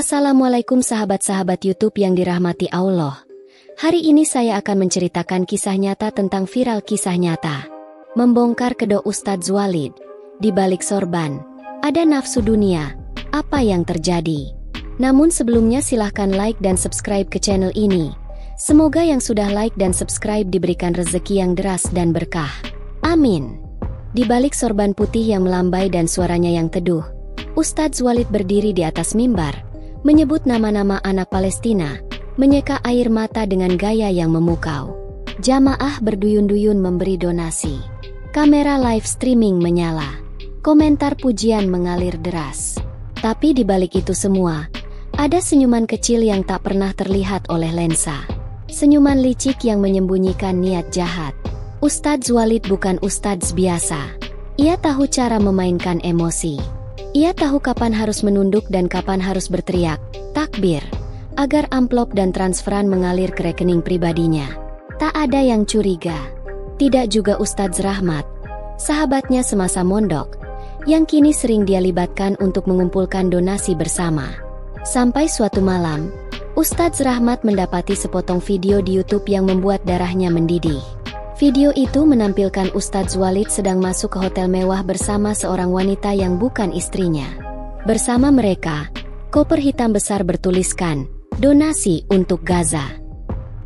Assalamualaikum sahabat-sahabat YouTube yang dirahmati Allah. Hari ini saya akan menceritakan kisah nyata tentang viral kisah nyata. Membongkar kedok Ustadz Walid. Di balik sorban, ada nafsu dunia. Apa yang terjadi? Namun sebelumnya silahkan like dan subscribe ke channel ini. Semoga yang sudah like dan subscribe diberikan rezeki yang deras dan berkah. Amin. Di balik sorban putih yang melambai dan suaranya yang teduh, Ustadz Walid berdiri di atas mimbar, menyebut nama-nama anak Palestina, menyeka air mata dengan gaya yang memukau. Jamaah berduyun-duyun memberi donasi. Kamera live streaming menyala. Komentar pujian mengalir deras. Tapi di balik itu semua, ada senyuman kecil yang tak pernah terlihat oleh lensa. Senyuman licik yang menyembunyikan niat jahat. Ustadz Walid bukan ustadz biasa. Ia tahu cara memainkan emosi. Ia tahu kapan harus menunduk dan kapan harus berteriak, takbir, agar amplop dan transferan mengalir ke rekening pribadinya. Tak ada yang curiga. Tidak juga Ustadz Rahmat, sahabatnya semasa mondok, yang kini sering dia libatkan untuk mengumpulkan donasi bersama. Sampai suatu malam, Ustadz Rahmat mendapati sepotong video di YouTube yang membuat darahnya mendidih. Video itu menampilkan Ustadz Walid sedang masuk ke hotel mewah bersama seorang wanita yang bukan istrinya. Bersama mereka, koper hitam besar bertuliskan, donasi untuk Gaza.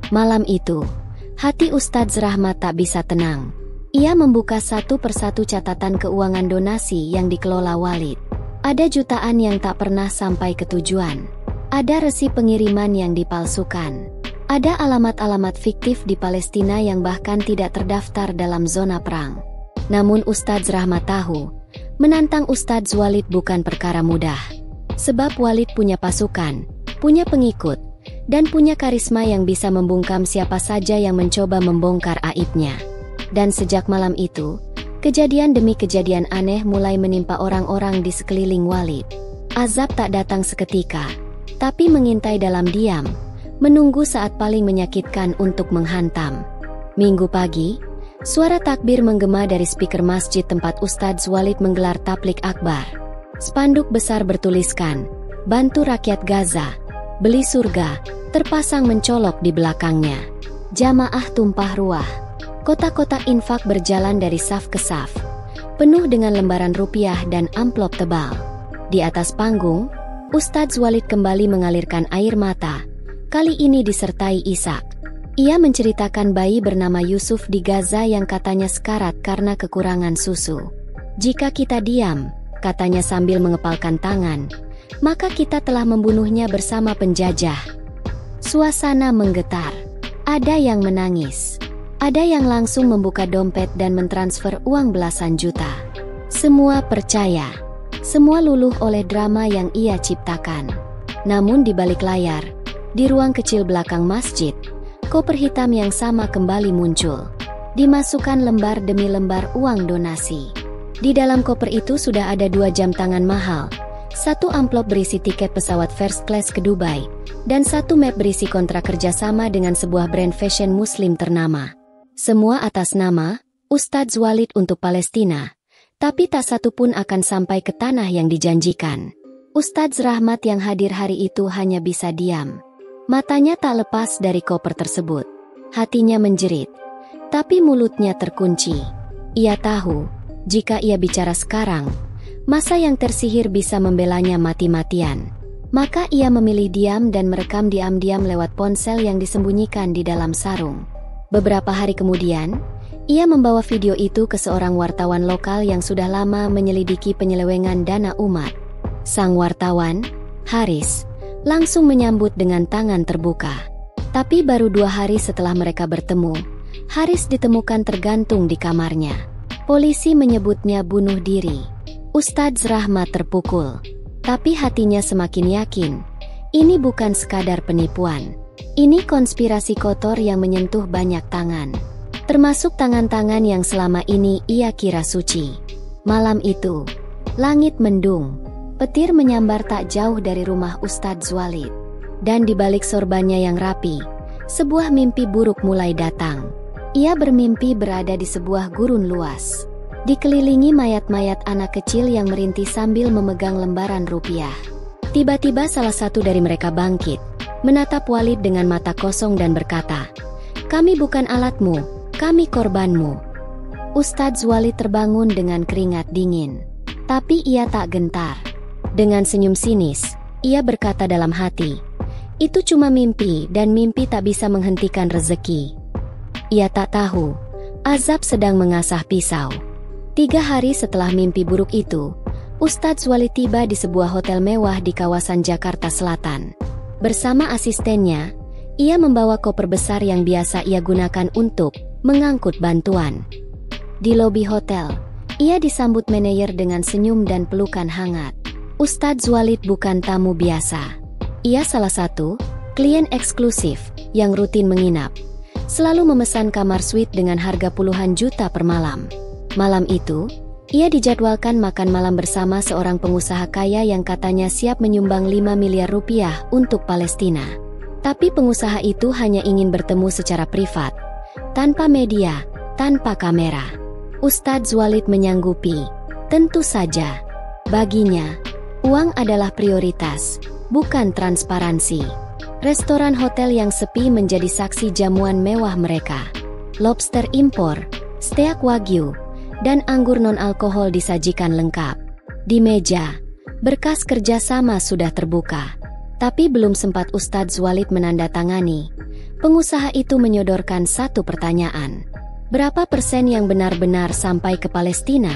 Malam itu, hati Ustadz Rahmat tak bisa tenang. Ia membuka satu persatu catatan keuangan donasi yang dikelola Walid. Ada jutaan yang tak pernah sampai ke tujuan. Ada resi pengiriman yang dipalsukan. Ada alamat-alamat fiktif di Palestina yang bahkan tidak terdaftar dalam zona perang. Namun Ustadz Rahmat tahu, menantang Ustadz Walid bukan perkara mudah. Sebab Walid punya pasukan, punya pengikut, dan punya karisma yang bisa membungkam siapa saja yang mencoba membongkar aibnya. Dan sejak malam itu, kejadian demi kejadian aneh mulai menimpa orang-orang di sekeliling Walid. Azab tak datang seketika, tapi mengintai dalam diam, menunggu saat paling menyakitkan untuk menghantam. Minggu pagi, suara takbir menggema dari speaker masjid tempat Ustadz Walid menggelar tablik akbar. Spanduk besar bertuliskan, bantu rakyat Gaza, beli surga, terpasang mencolok di belakangnya. Jamaah tumpah ruah. Kotak-kotak infak berjalan dari saf ke saf, penuh dengan lembaran rupiah dan amplop tebal. Di atas panggung, Ustadz Walid kembali mengalirkan air mata. Kali ini disertai isak. Ia menceritakan bayi bernama Yusuf di Gaza yang katanya sekarat karena kekurangan susu. Jika kita diam, katanya sambil mengepalkan tangan, maka kita telah membunuhnya bersama penjajah. Suasana menggetar. Ada yang menangis. Ada yang langsung membuka dompet dan mentransfer uang belasan juta. Semua percaya. Semua luluh oleh drama yang ia ciptakan. Namun di balik layar, di ruang kecil belakang masjid, koper hitam yang sama kembali muncul. Dimasukkan lembar demi lembar uang donasi. Di dalam koper itu sudah ada 2 jam tangan mahal, 1 amplop berisi tiket pesawat first class ke Dubai, dan 1 map berisi kontrak kerjasama dengan sebuah brand fashion muslim ternama. Semua atas nama Ustadz Walid untuk Palestina, tapi tak satu pun akan sampai ke tanah yang dijanjikan. Ustadz Rahmat yang hadir hari itu hanya bisa diam. Matanya tak lepas dari koper tersebut. Hatinya menjerit, tapi mulutnya terkunci. Ia tahu, jika ia bicara sekarang, masa yang tersihir bisa membelanya mati-matian. Maka ia memilih diam dan merekam diam-diam lewat ponsel yang disembunyikan di dalam sarung. Beberapa hari kemudian, ia membawa video itu ke seorang wartawan lokal yang sudah lama menyelidiki penyelewengan dana umat. Sang wartawan, Haris, langsung menyambut dengan tangan terbuka. Tapi baru 2 hari setelah mereka bertemu, Haris ditemukan tergantung di kamarnya. Polisi menyebutnya bunuh diri. Ustadz Rahmat terpukul. Tapi hatinya semakin yakin, ini bukan sekadar penipuan. Ini konspirasi kotor yang menyentuh banyak tangan. Termasuk tangan-tangan yang selama ini ia kira suci. Malam itu, langit mendung. Petir menyambar tak jauh dari rumah Ustadz Walid. Dan di balik sorbannya yang rapi, sebuah mimpi buruk mulai datang. Ia bermimpi berada di sebuah gurun luas. Dikelilingi mayat-mayat anak kecil yang merintih sambil memegang lembaran rupiah. Tiba-tiba salah satu dari mereka bangkit, menatap Walid dengan mata kosong dan berkata, "Kami bukan alatmu, kami korbanmu." Ustadz Walid terbangun dengan keringat dingin. Tapi ia tak gentar. Dengan senyum sinis, ia berkata dalam hati, "Itu cuma mimpi dan mimpi tak bisa menghentikan rezeki." Ia tak tahu, azab sedang mengasah pisau. 3 hari setelah mimpi buruk itu, Ustadz Walid tiba di sebuah hotel mewah di kawasan Jakarta Selatan. Bersama asistennya, ia membawa koper besar yang biasa ia gunakan untuk mengangkut bantuan. Di lobi hotel, ia disambut manajer dengan senyum dan pelukan hangat. Ustadz Walid bukan tamu biasa. Ia salah satu klien eksklusif yang rutin menginap. Selalu memesan kamar suite dengan harga puluhan juta per malam. Malam itu, ia dijadwalkan makan malam bersama seorang pengusaha kaya yang katanya siap menyumbang 5 miliar rupiah untuk Palestina. Tapi pengusaha itu hanya ingin bertemu secara privat, tanpa media, tanpa kamera. Ustadz Walid menyanggupi. Tentu saja. Baginya, uang adalah prioritas, bukan transparansi. Restoran hotel yang sepi menjadi saksi jamuan mewah mereka. Lobster impor, steak wagyu, dan anggur non-alkohol disajikan lengkap. Di meja, berkas kerjasama sudah terbuka. Tapi belum sempat Ustadz Walid menandatangani, pengusaha itu menyodorkan satu pertanyaan. Berapa persen yang benar-benar sampai ke Palestina?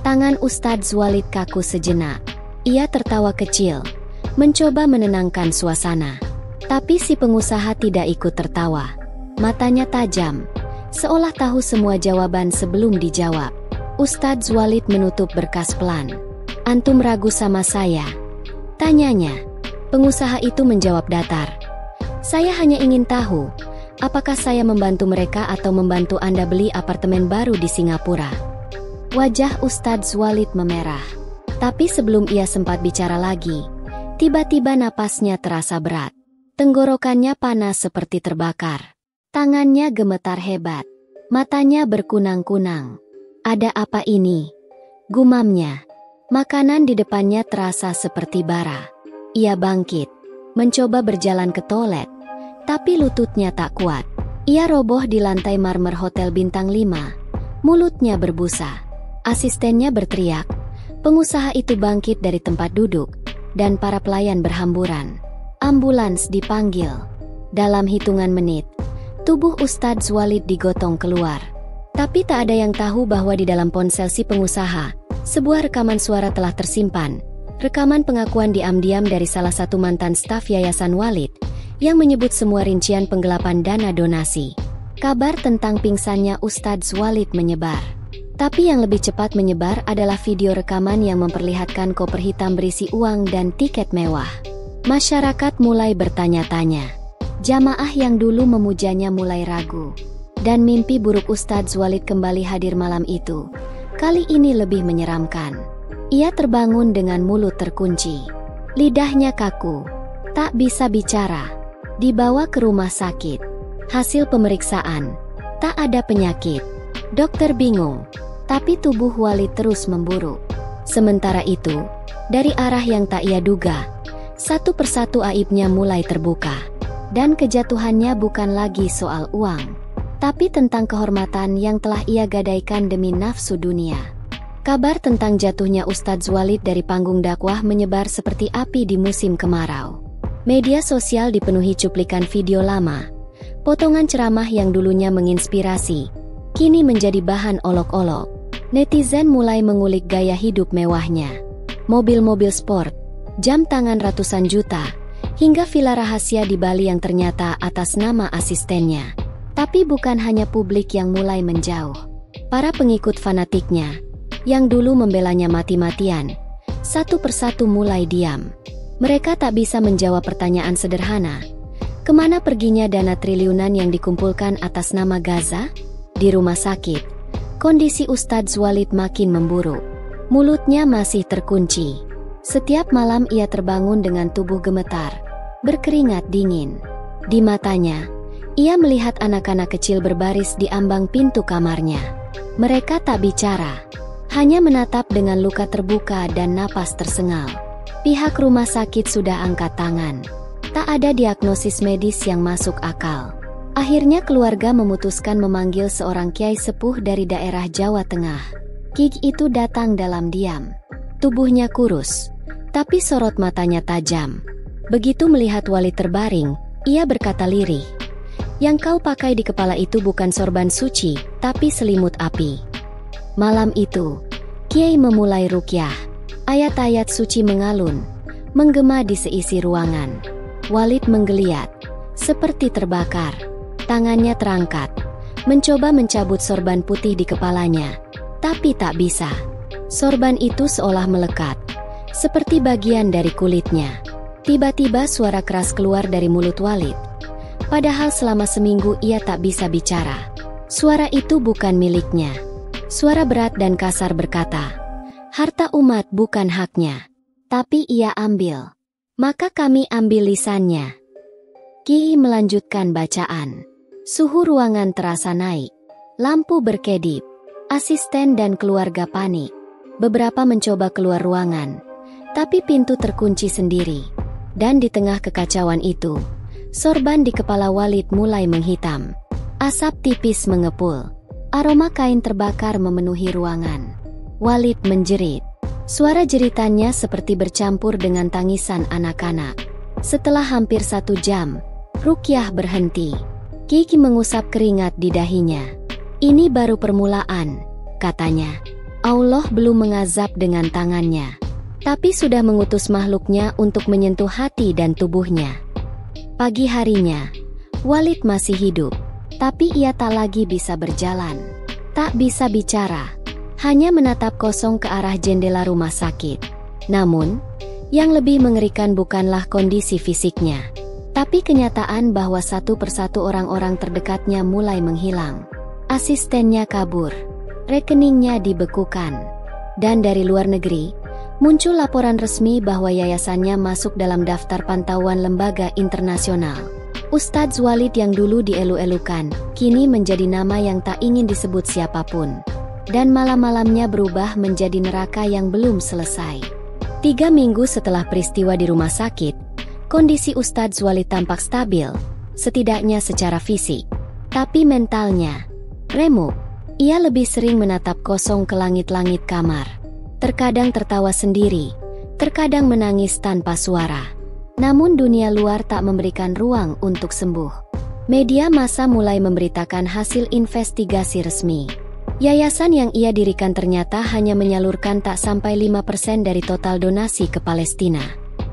Tangan Ustadz Walid kaku sejenak. Ia tertawa kecil, mencoba menenangkan suasana. Tapi si pengusaha tidak ikut tertawa. Matanya tajam, seolah tahu semua jawaban sebelum dijawab. Ustadz Walid menutup berkas pelan. "Antum ragu sama saya?" tanyanya. Pengusaha itu menjawab datar. "Saya hanya ingin tahu, apakah saya membantu mereka atau membantu Anda beli apartemen baru di Singapura?" Wajah Ustadz Walid memerah. Tapi sebelum ia sempat bicara lagi, tiba-tiba napasnya terasa berat. Tenggorokannya panas seperti terbakar. Tangannya gemetar hebat. Matanya berkunang-kunang. "Ada apa ini?" gumamnya. Makanan di depannya terasa seperti bara. Ia bangkit, mencoba berjalan ke toilet, tapi lututnya tak kuat. Ia roboh di lantai marmer hotel bintang 5. Mulutnya berbusa. Asistennya berteriak. Pengusaha itu bangkit dari tempat duduk, dan para pelayan berhamburan. Ambulans dipanggil. Dalam hitungan menit, tubuh Ustadz Walid digotong keluar. Tapi tak ada yang tahu bahwa di dalam ponsel si pengusaha, sebuah rekaman suara telah tersimpan. Rekaman pengakuan diam-diam dari salah satu mantan staf Yayasan Walid, yang menyebut semua rincian penggelapan dana donasi. Kabar tentang pingsannya Ustadz Walid menyebar. Tapi yang lebih cepat menyebar adalah video rekaman yang memperlihatkan koper hitam berisi uang dan tiket mewah. Masyarakat mulai bertanya-tanya. Jamaah yang dulu memujanya mulai ragu. Dan mimpi buruk Ustadz Walid kembali hadir malam itu. Kali ini lebih menyeramkan. Ia terbangun dengan mulut terkunci. Lidahnya kaku. Tak bisa bicara. Dibawa ke rumah sakit. Hasil pemeriksaan. Tak ada penyakit. Dokter bingung. Tapi tubuh Walid terus memburuk. Sementara itu, dari arah yang tak ia duga, satu persatu aibnya mulai terbuka. Dan kejatuhannya bukan lagi soal uang, tapi tentang kehormatan yang telah ia gadaikan demi nafsu dunia. Kabar tentang jatuhnya Ustadz Walid dari panggung dakwah menyebar seperti api di musim kemarau. Media sosial dipenuhi cuplikan video lama. Potongan ceramah yang dulunya menginspirasi, kini menjadi bahan olok-olok. Netizen mulai mengulik gaya hidup mewahnya. Mobil-mobil sport, jam tangan ratusan juta, hingga villa rahasia di Bali yang ternyata atas nama asistennya. Tapi bukan hanya publik yang mulai menjauh. Para pengikut fanatiknya, yang dulu membelanya mati-matian, satu persatu mulai diam. Mereka tak bisa menjawab pertanyaan sederhana. Kemana perginya dana triliunan yang dikumpulkan atas nama Gaza? Di rumah sakit, kondisi Ustadz Walid makin memburuk. Mulutnya masih terkunci. Setiap malam ia terbangun dengan tubuh gemetar, berkeringat dingin. Di matanya, ia melihat anak-anak kecil berbaris di ambang pintu kamarnya. Mereka tak bicara, hanya menatap dengan luka terbuka dan napas tersengal. Pihak rumah sakit sudah angkat tangan. Tak ada diagnosis medis yang masuk akal. Akhirnya keluarga memutuskan memanggil seorang kiai sepuh dari daerah Jawa Tengah. Kiai itu datang dalam diam. Tubuhnya kurus, tapi sorot matanya tajam. Begitu melihat Walid terbaring, ia berkata lirih, "Yang kau pakai di kepala itu bukan sorban suci, tapi selimut api." Malam itu, kiai memulai ruqyah. Ayat-ayat suci mengalun, menggema di seisi ruangan. Walid menggeliat, seperti terbakar. Tangannya terangkat, mencoba mencabut sorban putih di kepalanya, tapi tak bisa. Sorban itu seolah melekat, seperti bagian dari kulitnya. Tiba-tiba suara keras keluar dari mulut Walid. Padahal selama seminggu ia tak bisa bicara. Suara itu bukan miliknya. Suara berat dan kasar berkata, "Harta umat bukan haknya, tapi ia ambil. Maka kami ambil lisannya." Kiai melanjutkan bacaan. Suhu ruangan terasa naik. Lampu berkedip. Asisten dan keluarga panik. Beberapa mencoba keluar ruangan, tapi pintu terkunci sendiri. Dan di tengah kekacauan itu, sorban di kepala Walid mulai menghitam. Asap tipis mengepul. Aroma kain terbakar memenuhi ruangan. Walid menjerit. Suara jeritannya seperti bercampur dengan tangisan anak-anak. Setelah hampir 1 jam, ruqyah berhenti. Kiai mengusap keringat di dahinya. "Ini baru permulaan," katanya. "Allah belum mengazab dengan tangannya, tapi sudah mengutus makhluknya untuk menyentuh hati dan tubuhnya." Pagi harinya, Walid masih hidup, tapi ia tak lagi bisa berjalan. Tak bisa bicara, hanya menatap kosong ke arah jendela rumah sakit. Namun, yang lebih mengerikan bukanlah kondisi fisiknya, tapi kenyataan bahwa satu persatu orang-orang terdekatnya mulai menghilang. Asistennya kabur, rekeningnya dibekukan. Dan dari luar negeri, muncul laporan resmi bahwa yayasannya masuk dalam daftar pantauan lembaga internasional. Ustadz Walid yang dulu dielu-elukan, kini menjadi nama yang tak ingin disebut siapapun. Dan malam-malamnya berubah menjadi neraka yang belum selesai. 3 minggu setelah peristiwa di rumah sakit, kondisi Ustadz Walid tampak stabil, setidaknya secara fisik. Tapi mentalnya remuk. Ia lebih sering menatap kosong ke langit-langit kamar. Terkadang tertawa sendiri, terkadang menangis tanpa suara. Namun dunia luar tak memberikan ruang untuk sembuh. Media massa mulai memberitakan hasil investigasi resmi. Yayasan yang ia dirikan ternyata hanya menyalurkan tak sampai 5% dari total donasi ke Palestina.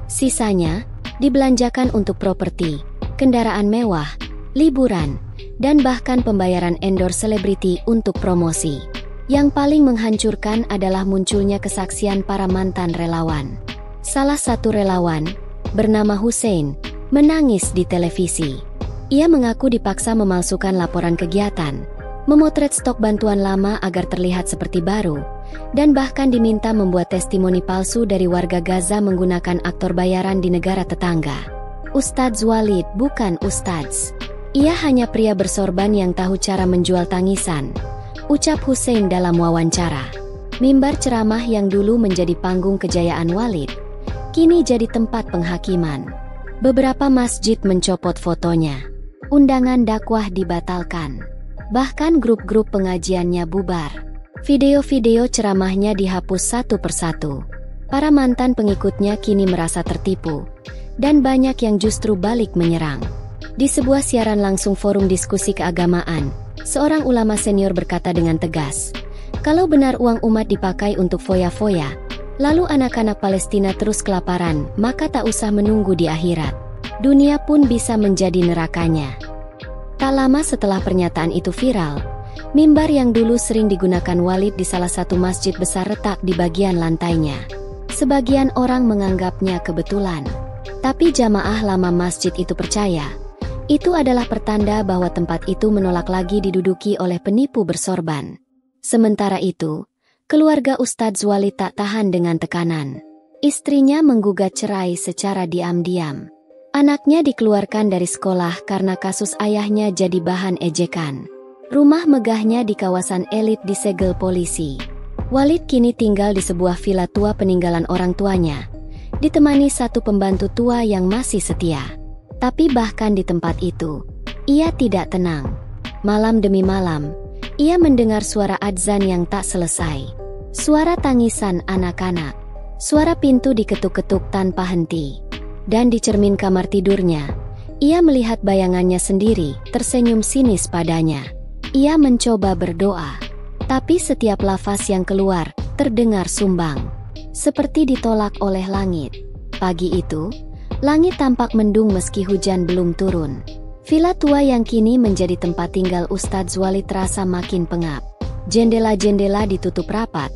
Sisanya dibelanjakan untuk properti, kendaraan mewah, liburan, dan bahkan pembayaran endorse selebriti untuk promosi. Yang paling menghancurkan adalah munculnya kesaksian para mantan relawan. Salah satu relawan, bernama Hussein, menangis di televisi. Ia mengaku dipaksa memalsukan laporan kegiatan, memotret stok bantuan lama agar terlihat seperti baru, dan bahkan diminta membuat testimoni palsu dari warga Gaza menggunakan aktor bayaran di negara tetangga. Ustadz Walid bukan ustadz. Ia hanya pria bersorban yang tahu cara menjual tangisan, ucap Hussein dalam wawancara. Mimbar ceramah yang dulu menjadi panggung kejayaan Walid, kini jadi tempat penghakiman. Beberapa masjid mencopot fotonya. Undangan dakwah dibatalkan. Bahkan grup-grup pengajiannya bubar. Video-video ceramahnya dihapus satu persatu. Para mantan pengikutnya kini merasa tertipu, dan banyak yang justru balik menyerang. Di sebuah siaran langsung forum diskusi keagamaan, seorang ulama senior berkata dengan tegas, "Kalau benar uang umat dipakai untuk foya-foya, lalu anak-anak Palestina terus kelaparan, maka tak usah menunggu di akhirat. Dunia pun bisa menjadi nerakanya." Tak lama setelah pernyataan itu viral, mimbar yang dulu sering digunakan Walid di salah satu masjid besar retak di bagian lantainya. Sebagian orang menganggapnya kebetulan, tapi jamaah lama masjid itu percaya, itu adalah pertanda bahwa tempat itu menolak lagi diduduki oleh penipu bersorban. Sementara itu, keluarga Ustadz Walid tak tahan dengan tekanan. Istrinya menggugat cerai secara diam-diam. Anaknya dikeluarkan dari sekolah karena kasus ayahnya jadi bahan ejekan. Rumah megahnya di kawasan elit disegel polisi. Walid kini tinggal di sebuah villa tua peninggalan orang tuanya, ditemani satu pembantu tua yang masih setia. Tapi bahkan di tempat itu, ia tidak tenang. Malam demi malam, ia mendengar suara adzan yang tak selesai. Suara tangisan anak-anak. Suara pintu diketuk-ketuk tanpa henti. Dan di cermin kamar tidurnya, ia melihat bayangannya sendiri tersenyum sinis padanya. Ia mencoba berdoa, tapi setiap lafaz yang keluar terdengar sumbang, seperti ditolak oleh langit. Pagi itu, langit tampak mendung meski hujan belum turun. Villa tua yang kini menjadi tempat tinggal Ustadz Zwalid terasa makin pengap. Jendela-jendela ditutup rapat,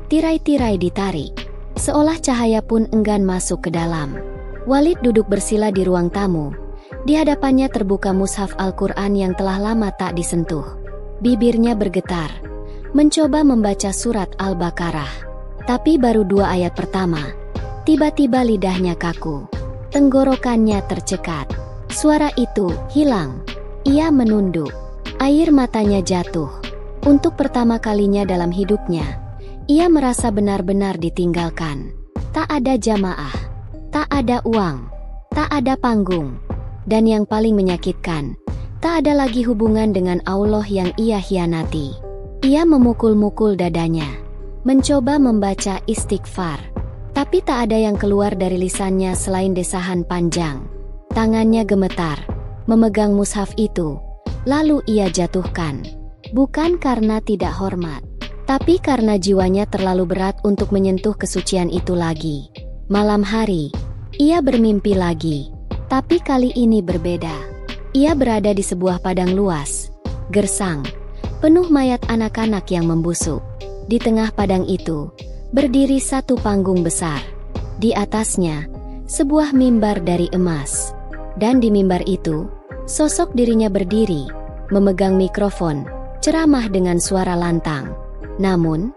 tirai-tirai ditarik, seolah cahaya pun enggan masuk ke dalam. Walid duduk bersila di ruang tamu. Di hadapannya terbuka mushaf Al-Quran yang telah lama tak disentuh. Bibirnya bergetar, mencoba membaca surat Al-Baqarah. Tapi baru 2 ayat pertama, tiba-tiba lidahnya kaku. Tenggorokannya tercekat. Suara itu hilang. Ia menunduk. Air matanya jatuh. Untuk pertama kalinya dalam hidupnya, ia merasa benar-benar ditinggalkan. Tak ada jamaah, tak ada uang, tak ada panggung. Dan yang paling menyakitkan, tak ada lagi hubungan dengan Allah yang ia hianati. Ia memukul-mukul dadanya, mencoba membaca istighfar. Tapi tak ada yang keluar dari lisannya selain desahan panjang. Tangannya gemetar, memegang mushaf itu, lalu ia jatuhkan. Bukan karena tidak hormat, tapi karena jiwanya terlalu berat untuk menyentuh kesucian itu lagi. Malam hari, ia bermimpi lagi, tapi kali ini berbeda. Ia berada di sebuah padang luas, gersang, penuh mayat anak-anak yang membusuk. Di tengah padang itu, berdiri satu panggung besar. Di atasnya, sebuah mimbar dari emas. Dan di mimbar itu, sosok dirinya berdiri, memegang mikrofon, ceramah dengan suara lantang. Namun,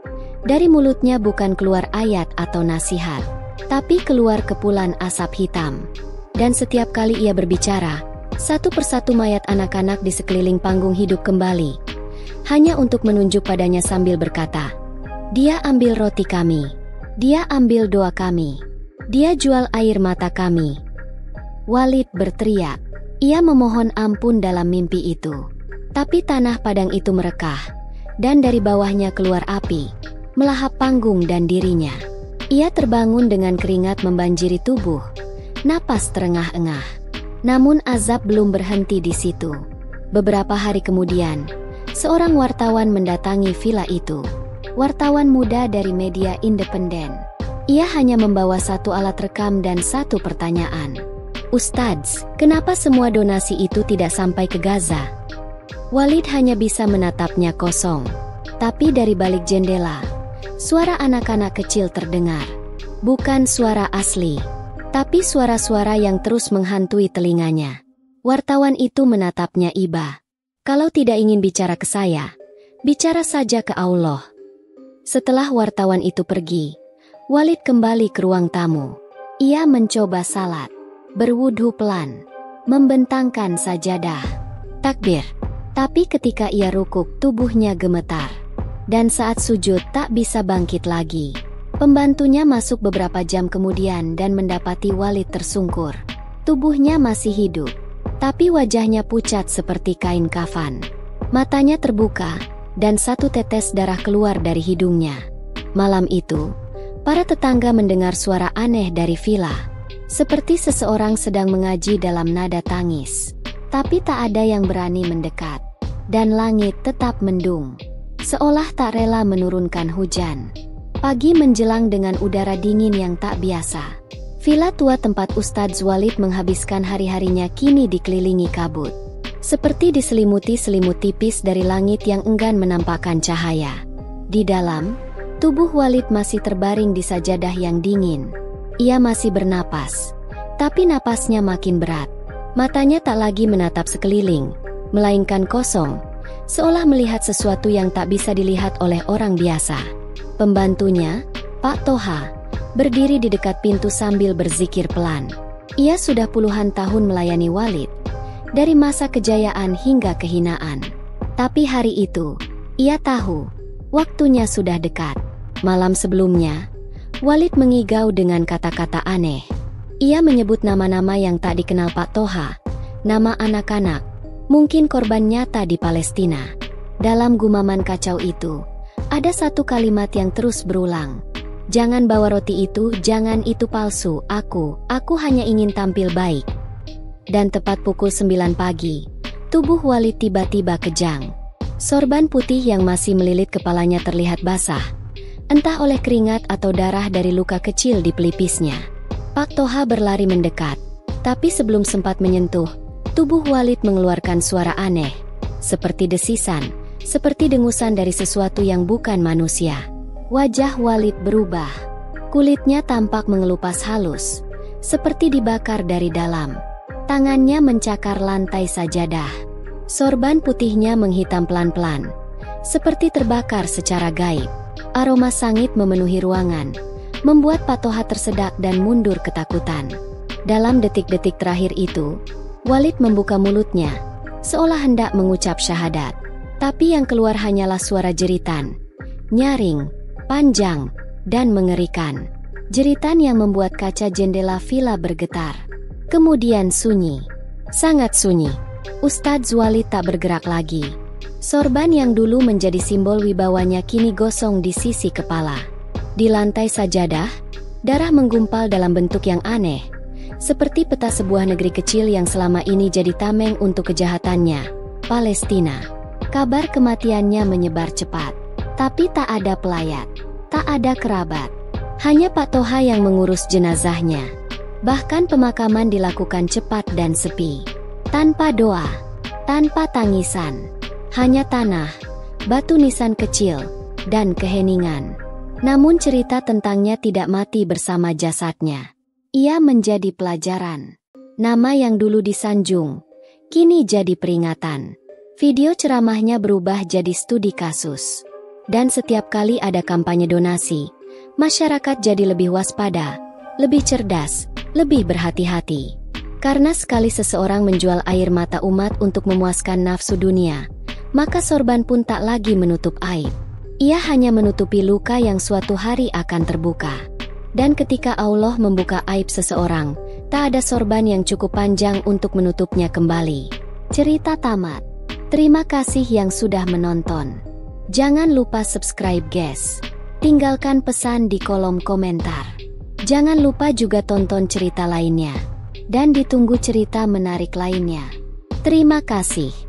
dari mulutnya bukan keluar ayat atau nasihat, tapi keluar kepulan asap hitam. Dan setiap kali ia berbicara, satu persatu mayat anak-anak di sekeliling panggung hidup kembali. Hanya untuk menunjuk padanya sambil berkata, "Dia ambil roti kami. Dia ambil doa kami. Dia jual air mata kami." Walid berteriak. Ia memohon ampun dalam mimpi itu. Tapi tanah padang itu merekah, dan dari bawahnya keluar api, melahap panggung dan dirinya. Ia terbangun dengan keringat membanjiri tubuh, napas terengah-engah. Namun azab belum berhenti di situ. Beberapa hari kemudian, seorang wartawan mendatangi villa itu. Wartawan muda dari media independen. Ia hanya membawa satu alat rekam dan satu pertanyaan. "Ustadz, kenapa semua donasi itu tidak sampai ke Gaza?" Walid hanya bisa menatapnya kosong. Tapi dari balik jendela, suara anak-anak kecil terdengar. Bukan suara asli, tapi suara-suara yang terus menghantui telinganya. Wartawan itu menatapnya iba. "Kalau tidak ingin bicara ke saya, bicara saja ke Allah." Setelah wartawan itu pergi, Walid kembali ke ruang tamu. Ia mencoba salat, berwudhu pelan, membentangkan sajadah, takbir. Tapi ketika ia rukuk, tubuhnya gemetar. Dan saat sujud tak bisa bangkit lagi. Pembantunya masuk beberapa jam kemudian dan mendapati Walid tersungkur. Tubuhnya masih hidup, tapi wajahnya pucat seperti kain kafan. Matanya terbuka, dan satu tetes darah keluar dari hidungnya. Malam itu, para tetangga mendengar suara aneh dari villa. Seperti seseorang sedang mengaji dalam nada tangis. Tapi tak ada yang berani mendekat. Dan langit tetap mendung, seolah tak rela menurunkan hujan. Pagi menjelang dengan udara dingin yang tak biasa. Villa tua tempat Ustadz Zwalid menghabiskan hari-harinya kini dikelilingi kabut. Seperti diselimuti selimut tipis dari langit yang enggan menampakkan cahaya. Di dalam, tubuh Walid masih terbaring di sajadah yang dingin. Ia masih bernapas, tapi napasnya makin berat. Matanya tak lagi menatap sekeliling, melainkan kosong, seolah melihat sesuatu yang tak bisa dilihat oleh orang biasa. Pembantunya, Pak Toha, berdiri di dekat pintu sambil berzikir pelan. Ia sudah puluhan tahun melayani Walid, dari masa kejayaan hingga kehinaan. Tapi hari itu, ia tahu, waktunya sudah dekat. Malam sebelumnya, Walid mengigau dengan kata-kata aneh. Ia menyebut nama-nama yang tak dikenal Pak Toha, nama anak-anak, mungkin korban nyata di Palestina. Dalam gumaman kacau itu, ada satu kalimat yang terus berulang. Jangan bawa roti itu, jangan, itu palsu, aku hanya ingin tampil baik. Dan tepat pukul 9 pagi, tubuh Walid tiba-tiba kejang. Sorban putih yang masih melilit kepalanya terlihat basah, entah oleh keringat atau darah dari luka kecil di pelipisnya. Pak Toha berlari mendekat, tapi sebelum sempat menyentuh, tubuh Walid mengeluarkan suara aneh, seperti desisan, seperti dengusan dari sesuatu yang bukan manusia. Wajah Walid berubah. Kulitnya tampak mengelupas halus, seperti dibakar dari dalam. Tangannya mencakar lantai sajadah. Sorban putihnya menghitam pelan-pelan, seperti terbakar secara gaib. Aroma sangit memenuhi ruangan, membuat Pak Toha tersedak dan mundur ketakutan. Dalam detik-detik terakhir itu, Walid membuka mulutnya, seolah hendak mengucap syahadat. Tapi yang keluar hanyalah suara jeritan, nyaring, panjang, dan mengerikan. Jeritan yang membuat kaca jendela villa bergetar. Kemudian sunyi, sangat sunyi. Ustadz Walid tak bergerak lagi. Sorban yang dulu menjadi simbol wibawanya kini gosong di sisi kepala. Di lantai sajadah, darah menggumpal dalam bentuk yang aneh, seperti peta sebuah negeri kecil yang selama ini jadi tameng untuk kejahatannya, Palestina. Kabar kematiannya menyebar cepat, tapi tak ada pelayat, tak ada kerabat. Hanya Pak Toha yang mengurus jenazahnya. Bahkan pemakaman dilakukan cepat dan sepi. Tanpa doa, tanpa tangisan. Hanya tanah, batu nisan kecil, dan keheningan. Namun cerita tentangnya tidak mati bersama jasadnya. Ia menjadi pelajaran. Nama yang dulu disanjung, kini jadi peringatan. Video ceramahnya berubah jadi studi kasus. Dan setiap kali ada kampanye donasi, masyarakat jadi lebih waspada, lebih cerdas, lebih berhati-hati. Karena sekali seseorang menjual air mata umat untuk memuaskan nafsu dunia, maka sorban pun tak lagi menutup aib. Ia hanya menutupi luka yang suatu hari akan terbuka. Dan ketika Allah membuka aib seseorang, tak ada sorban yang cukup panjang untuk menutupnya kembali. Cerita tamat. Terima kasih yang sudah menonton. Jangan lupa subscribe guys. Tinggalkan pesan di kolom komentar. Jangan lupa juga tonton cerita lainnya. Dan ditunggu cerita menarik lainnya. Terima kasih.